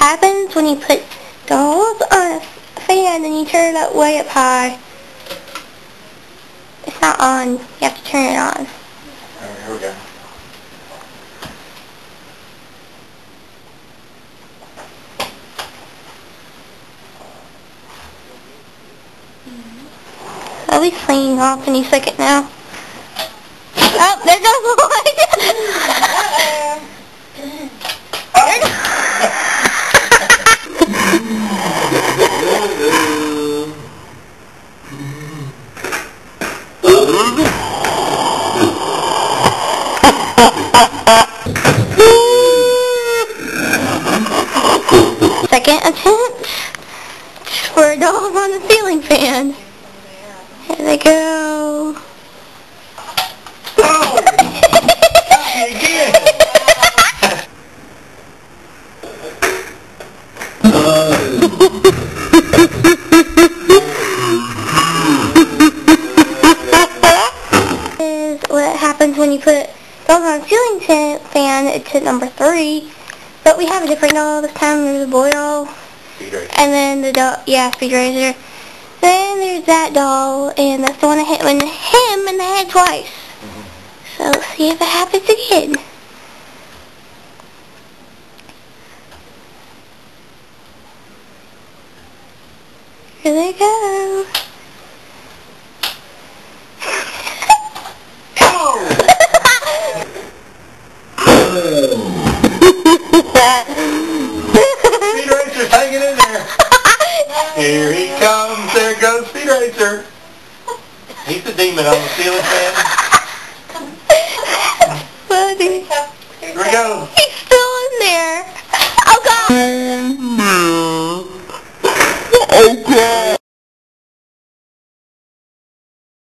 happens when you put dolls on a fan and you turn it up way up high. It's not on. You have to turn it on. Alright, here we go. I'll be cleaning off any second now. Oh, there goes the Second attempt for dolls on the ceiling fan. Here they go. Oh! Again! Is what happens when you put dolls on a ceiling fan. It's hit number 3. But we have a different doll this time. There's a boy doll. Speed Racer. And then the doll, yeah, Speed Racer. Then there's that doll, and that's the one that hit him in the head twice. So let's see if it happens again. Here they go. Speed Racer's hanging in there. Here he comes. There goes Speed Racer. He's the demon on the ceiling fan. Funny. Here we go. He's still in there.